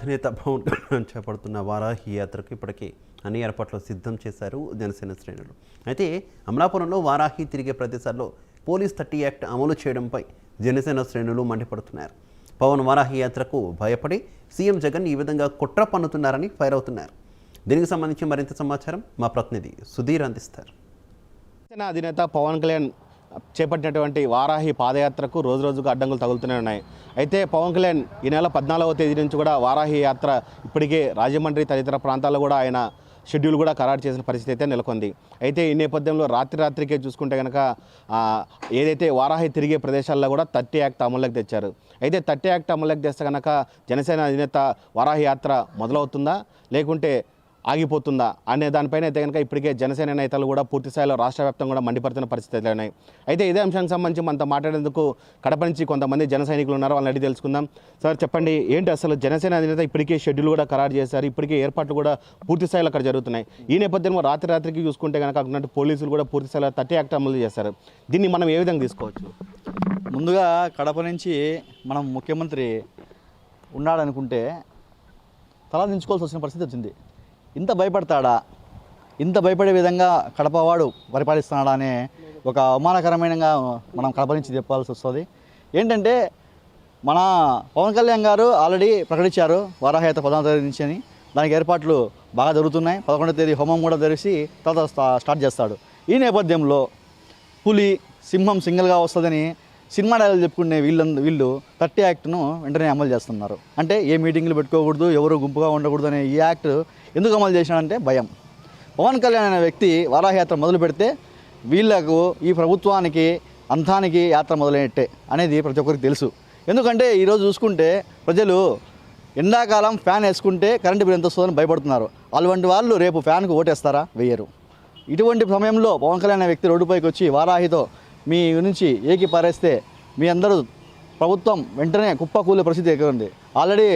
అధినేత పవన్ కళ్యాణ్ చేపడుతున్న వారాహి యాత్రకు ఇప్పటికే అన్ని ఏర్పాట్లు సిద్ధం చేశారు జనసేన శ్రేణులు. అయితే అమలాపురంలో వారాహి తిరిగే ప్రదేశాల్లో పోలీస్ 30 యాక్ట్ అమలు చేయడంపై జనసేన శ్రేణులు మండిపడుతున్నారు. పవన్ వారాహి యాత్రకు భయపడి సీఎం జగన్ ఈ విధంగా కుట్ర పన్నుతున్నారని ఫైర్ అవుతున్నారు. దీనికి సంబంధించి మరింత సమాచారం మా ప్రతినిధి సుధీర్ అందిస్తారు. జనసేన అధినేత పవన్ కళ్యాణ్ చేపట్టినటువంటి వారాహి పాదయాత్రకు రోజు రోజుకు అడ్డంకులు తగులుతూనే ఉన్నాయి. అయితే పవన్ కళ్యాణ్ ఈ నెల 14వ తేదీ నుంచి కూడా వారాహి యాత్ర ఇప్పటికే రాజమండ్రి తదితర ప్రాంతాల్లో కూడా ఆయన షెడ్యూల్ కూడా ఖరారు చేసిన పరిస్థితి అయితే నెలకొంది. అయితే ఈ నేపథ్యంలో రాత్రికే చూసుకుంటే కనుక ఏదైతే వారాహి తిరిగే ప్రదేశాల్లో కూడా 30 యాక్ట్ అమలులోకి తెచ్చారు. అయితే 30 యాక్ట్ అమలులోకి తెస్తే కనుక జనసేన అధినేత వారాహి యాత్ర మొదలవుతుందా లేకుంటే ఆగిపోతుందా అనే దానిపైన అయితే కనుక ఇప్పటికే జనసేన నేతలు కూడా పూర్తి స్థాయిలో రాష్ట్ర వ్యాప్తంగా కూడా మండిపడుతున్న పరిస్థితులు ఉన్నాయి. అయితే ఇదే అంశానికి సంబంధించి మనతో మాట్లాడేందుకు కడప నుంచి కొంతమంది జన సైనికులు ఉన్నారు, వాళ్ళని అడిగి తెలుసుకుందాం. సార్ చెప్పండి, ఏంటి అసలు జనసేన అధినేత ఇప్పటికే షెడ్యూల్ కూడా ఖరారు చేశారు, ఇప్పటికే ఏర్పాట్లు కూడా పూర్తి స్థాయిలో అక్కడ జరుగుతున్నాయి. ఈ నేపథ్యంలో రాత్రికి చూసుకుంటే కనుక అన్నట్టు పోలీసులు కూడా పూర్తి స్థాయిలో 30 యాక్ట్ అమలు చేశారు. దీన్ని మనం ఏ విధంగా తీసుకోవచ్చు? ముందుగా కడప నుంచి మనం ముఖ్యమంత్రి ఉన్నాడనుకుంటే తల దించుకోవాల్సి వచ్చిన పరిస్థితి వచ్చింది. ఇంత భయపడతాడా, ఇంత భయపడే విధంగా కడపవాడు పరిపాలిస్తున్నాడా అనే ఒక అవమానకరమైనగా మనం కడప నుంచి చెప్పాల్సి వస్తుంది. ఏంటంటే మన పవన్ కళ్యాణ్ గారు ఆల్రెడీ ప్రకటించారు వారాహయాత్ర 14వ తేదీ నుంచి అని. దానికి ఏర్పాట్లు బాగా జరుగుతున్నాయి. 11వ తేదీ హోమం కూడా తెరిచి తర్వాత స్టార్ట్ చేస్తాడు. ఈ నేపథ్యంలో పులి సింహం సింగిల్గా వస్తుందని సినిమా డైలాగ్ చెప్పుకునే వీళ్ళు 30 యాక్ట్ను వెంటనే అమలు చేస్తున్నారు. అంటే ఏ మీటింగ్లు పెట్టుకోకూడదు, ఎవరు గుంపుగా ఉండకూడదు అనే ఈ యాక్ట్ ఎందుకు అమలు చేసినాడంటే భయం. పవన్ కళ్యాణ్ అనే వ్యక్తి వారాహయాత్ర మొదలు పెడితే వీళ్లకు ఈ ప్రభుత్వానికి అంతానికి యాత్ర మొదలైనట్టే అనేది ప్రతి ఒక్కరికి తెలుసు. ఎందుకంటే ఈరోజు చూసుకుంటే ప్రజలు ఎండాకాలం ఫ్యాన్ వేసుకుంటే కరెంటు బిల్ ఎంత వస్తుందని భయపడుతున్నారు. అటువంటి వాళ్ళు రేపు ఫ్యాన్కు ఓటేస్తారా? వేయరు. ఇటువంటి సమయంలో పవన్ కళ్యాణ్ అనే వ్యక్తి రోడ్డుపైకి వచ్చి వారాహితో మీ నుంచి ఏకి పారేస్తే మీ అందరూ ప్రభుత్వం వెంటనే కుప్పకూలే పరిస్థితి ఎక్కడ ఉంది. ఆల్రెడీ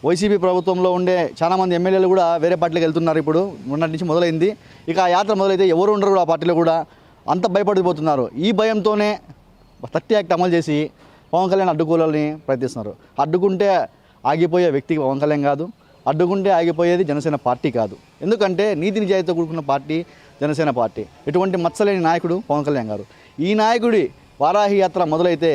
వైసీపీ ప్రభుత్వంలో ఉండే చాలామంది ఎమ్మెల్యేలు కూడా వేరే పార్టీలకు వెళ్తున్నారు. ఇప్పుడు మొన్నటి నుంచి మొదలైంది. ఇక ఆ యాత్ర మొదలైతే ఎవరు ఉండరు ఆ పార్టీలో కూడా, అంత భయపడిపోతున్నారు. ఈ భయంతోనే 30 యాక్ట్ అమలు చేసి పవన్ కళ్యాణ్ అడ్డుకోవాలని ప్రయత్నిస్తున్నారు. అడ్డుకుంటే ఆగిపోయే వ్యక్తికి పవన్ కళ్యాణ్ కాదు, అడ్డుకుంటే ఆగిపోయేది జనసేన పార్టీ కాదు. ఎందుకంటే నీతి నిజాయితీతో కూడుకున్న పార్టీ జనసేన పార్టీ. ఎటువంటి మచ్చలేని నాయకుడు పవన్ కళ్యాణ్ గారు. ఈ నాయకుడి వారాహి యాత్ర మొదలైతే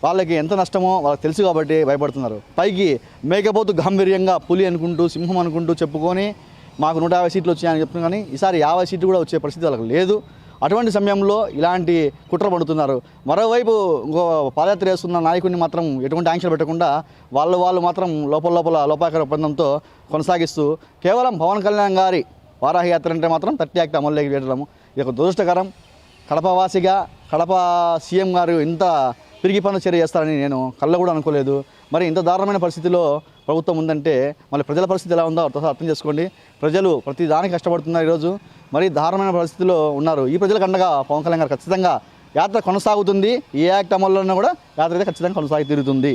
వాళ్ళకి ఎంత నష్టమో వాళ్ళకి తెలుసు కాబట్టి భయపడుతున్నారు. పైకి మేకపోతు గాంభీర్యంగా పులి అనుకుంటూ సింహం అనుకుంటూ చెప్పుకొని మాకు 150 సీట్లు వచ్చాయని చెప్తున్నారు. కానీ ఈసారి 50 సీట్లు కూడా వచ్చే పరిస్థితి వాళ్ళకి లేదు. అటువంటి సమయంలో ఇలాంటి కుట్ర పడుతున్నారు. మరోవైపు ఇంకో పాదయాత్ర చేస్తున్న నాయకుడిని మాత్రం ఎటువంటి ఆంక్షలు పెట్టకుండా వాళ్ళు మాత్రం లోపాకర ఒప్పందంతో కొనసాగిస్తూ కేవలం పవన్ కళ్యాణ్ గారి వారాహి యాత్ర అంటే మాత్రం 30 యాక్ట్ అమలులోకి పెట్టడము ఇది ఒక దురదృష్టకరం. కడపవాసిగా కడప సీఎం గారు ఇంత పిరిగి పనులు చర్య చేస్తారని నేను కళ్ళ కూడా అనుకోలేదు. మరి ఇంత దారుణమైన పరిస్థితిలో ప్రభుత్వం ఉందంటే మళ్ళీ ప్రజల పరిస్థితి ఎలా ఉందో అర్థం చేసుకోండి. ప్రజలు ప్రతి దానికి కష్టపడుతున్నారు. ఈరోజు మరి దారుణమైన పరిస్థితిలో ఉన్నారు. ఈ ప్రజలకు అండగా పవన్ కళ్యాణ్ గారు ఖచ్చితంగా యాత్ర కొనసాగుతుంది. ఏ యాక్ట్ అమలులోనే కూడా యాత్ర అయితే ఖచ్చితంగా కొనసాగి తీరుతుంది.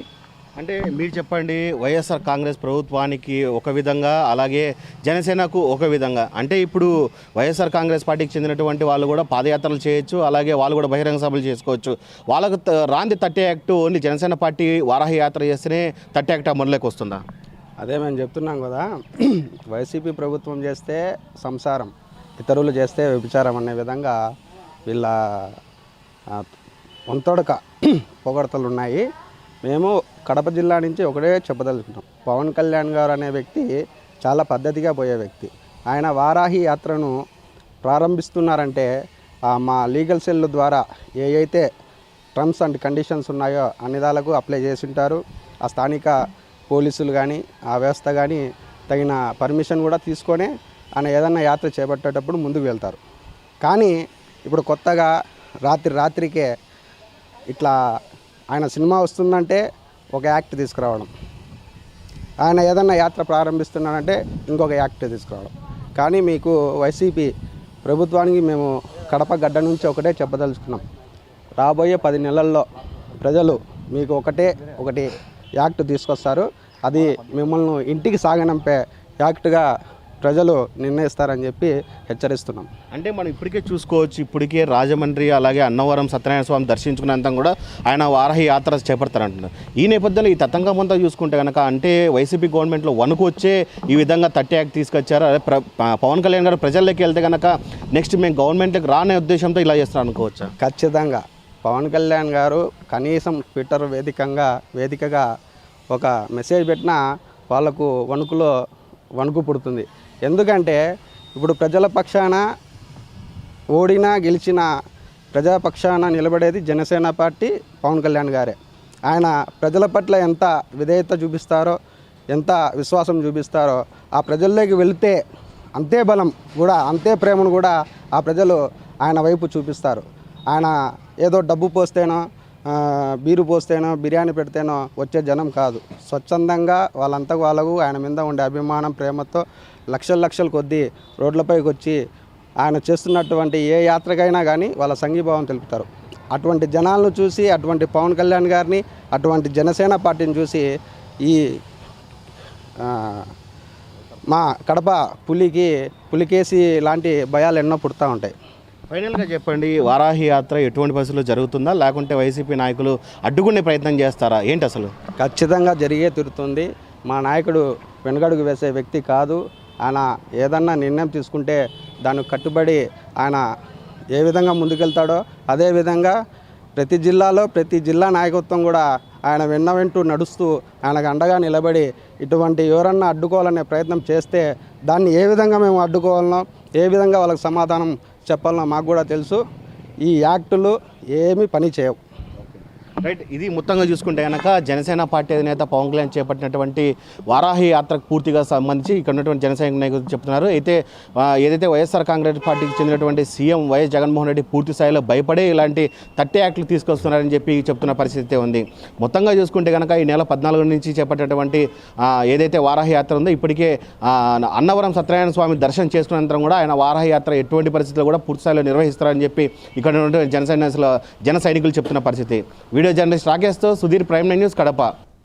అంటే మీరు చెప్పండి, వైఎస్ఆర్ కాంగ్రెస్ ప్రభుత్వానికి ఒక విధంగా, అలాగే జనసేనకు ఒక విధంగా. అంటే ఇప్పుడు వైఎస్ఆర్ కాంగ్రెస్ పార్టీకి చెందినటువంటి వాళ్ళు కూడా పాదయాత్రలు చేయొచ్చు, అలాగే వాళ్ళు కూడా బహిరంగ సభలు చేసుకోవచ్చు. వాళ్ళకు రాంది 30 act only Janasena party Varahi యాత్ర చేస్తేనే 30 యాక్ట్ అమలులోకి వస్తుందా? అదే మేము చెప్తున్నాం కదా, వైసీపీ ప్రభుత్వం చేస్తే సంసారం, ఇతరులు చేస్తే వ్యభిచారం అనే విధంగా వీళ్ళ వంతొడక పొగడతలు ఉన్నాయి. మేము కడప జిల్లా నుంచి ఒకటే చెప్పదలుచుకున్నాం. పవన్ కళ్యాణ్ గారు అనే వ్యక్తి చాలా పద్ధతిగా పోయే వ్యక్తి. ఆయన వారాహి యాత్రను ప్రారంభిస్తున్నారంటే మా లీగల్ సెల్ ద్వారా ఏవైతే టర్మ్స్ అండ్ కండిషన్స్ ఉన్నాయో అన్ని దాలకు అప్లై చేసి ఉంటారు. ఆ స్థానిక పోలీసులు కానీ ఆ వ్యవస్థ కానీ తగిన పర్మిషన్ కూడా తీసుకొనే ఆయన ఏదన్నా యాత్ర చేపట్టేటప్పుడు ముందుకు వెళ్తారు. కానీ ఇప్పుడు కొత్తగా రాత్రికే ఇట్లా ఆయన సినిమా వస్తుందంటే ఒక యాక్ట్ తీసుకురావడం, ఆయన ఏదన్నా యాత్ర ప్రారంభిస్తున్నాడంటే ఇంకొక యాక్ట్ తీసుకురావడం. కానీ మీకు వైసీపీ ప్రభుత్వానికి మేము కడప గడ్డ నుంచి ఒకటే చెప్పదలుచుకున్నాం. రాబోయే 10 నెలల్లో ప్రజలు మీకు ఒకటి యాక్ట్ తీసుకొస్తారు. అది మిమ్మల్ని ఇంటికి సాగనంపే యాక్ట్గా ప్రజలు నిర్ణయిస్తారని చెప్పి హెచ్చరిస్తున్నాం. అంటే మనం ఇప్పటికే చూసుకోవచ్చు, ఇప్పటికే రాజమండ్రి అలాగే అన్నవరం సత్యనారాయణ స్వామి దర్శించుకున్నంత కూడా ఆయన వారాహి యాత్ర చేపడతారంటున్నారు. ఈ నేపథ్యంలో ఈ తతంగం అంతా చూసుకుంటే కనుక అంటే వైసీపీ గవర్నమెంట్లో వణుకు వచ్చే ఈ విధంగా 30 యాక్ట్ తీసుకొచ్చారు. అదే పవన్ కళ్యాణ్ గారు ప్రజల్లోకి వెళ్తే కనుక నెక్స్ట్ మేము గవర్నమెంట్కి రానే ఉద్దేశంతో ఇలా చేస్తారు అనుకోవచ్చా? ఖచ్చితంగా పవన్ కళ్యాణ్ గారు కనీసం ట్విట్టర్ వేదికగా ఒక మెసేజ్ పెట్టినా వాళ్ళకు వణుకు పుడుతుంది. ఎందుకంటే ఇప్పుడు ప్రజల పక్షాన ఓడినా గెలిచినా ప్రజాపక్షాన నిలబడేది జనసేన పార్టీ, పవన్ కళ్యాణ్ గారే. ఆయన ప్రజల పట్ల ఎంత విధేయత చూపిస్తారో, ఎంత విశ్వాసం చూపిస్తారో, ఆ ప్రజల్లోకి వెళితే అంతే బలం కూడా, అంతే ప్రేమను కూడా ఆ ప్రజలు ఆయన వైపు చూపిస్తారు. ఆయన ఏదో డబ్బు పోస్తేనో, బీరు పోస్తేనో, బిర్యానీ పెడితేనో వచ్చే జనం కాదు. స్వచ్ఛందంగా వాళ్ళకు ఆయన మీద ఉండే అభిమానం, ప్రేమతో లక్షల కొద్దీ రోడ్లపైకి వచ్చి ఆయన చేస్తున్నటువంటి ఏ యాత్రకైనా కానీ వాళ్ళ సంఘీభావం తెలుపుతారు. అటువంటి జనాలను చూసి, అటువంటి పవన్ కళ్యాణ్ గారిని, అటువంటి జనసేన పార్టీని చూసి ఈ మా కడప పులికేసి లాంటి భయాలు ఎన్నో పుడతా ఉంటాయి. ఫైనల్గా చెప్పండి, వారాహి యాత్ర ఎటువంటి పరిస్థితుల్లో జరుగుతుందా, లేకుంటే వైసీపీ నాయకులు అడ్డుకునే ప్రయత్నం చేస్తారా? ఏంటి అసలు? ఖచ్చితంగా జరిగే తీరుతుంది. మా నాయకుడు వెనుగడుగు వేసే వ్యక్తి కాదు. ఆయన ఏదన్నా నిర్ణయం తీసుకుంటే దానికి కట్టుబడి ఆయన ఏ విధంగా ముందుకెళ్తాడో అదేవిధంగా ప్రతి జిల్లాలో ప్రతి జిల్లా నాయకత్వం కూడా ఆయన వెంటూ నడుస్తూ ఆయనకు అండగా నిలబడి ఇటువంటి ఎవరన్నా అడ్డుకోవాలనే ప్రయత్నం చేస్తే దాన్ని ఏ విధంగా మేము అడ్డుకోవాలనో, ఏ విధంగా వాళ్ళకి సమాధానం చెప్పాలనో మాకు కూడా తెలుసు. ఈ యాక్టులు ఏమీ పని చేయవు. రైట్, ఇది మొత్తంగా చూసుకుంటే కనుక జనసేన పార్టీ అధినేత పవన్ కళ్యాణ్ చేపట్టినటువంటి వారాహి యాత్రకు పూర్తిగా సంబంధించి ఇక్కడ ఉన్నటువంటి జనసేన నాయకులు చెప్తున్నారు. ఏదైతే వైఎస్ఆర్ కాంగ్రెస్ పార్టీకి చెందినటువంటి సీఎం వైఎస్ జగన్మోహన్ రెడ్డి పూర్తి స్థాయిలో భయపడే ఇలాంటి 30 యాక్ట్లు తీసుకొస్తున్నారని చెప్పి చెప్తున్న పరిస్థితి ఉంది. మొత్తంగా చూసుకుంటే కనుక ఈ నెల 14 నుంచి చేపట్టేటువంటి ఏదైతే వారాహి యాత్ర ఉందో ఇప్పటికే అన్నవరం సత్యనారాయణ స్వామి దర్శనం చేసుకున్నంతరం కూడా ఆయన వారాహి యాత్ర ఎటువంటి పరిస్థితుల్లో కూడా పూర్తి స్థాయిలో నిర్వహిస్తారని చెప్పి ఇక్కడ ఉన్నటువంటి జన సైనికులు చెప్తున్న పరిస్థితి. వీడియో జర్నలిస్ట్ రాకేష్తో సుధీర్, ప్రైమ్9 న్యూస్, కడప.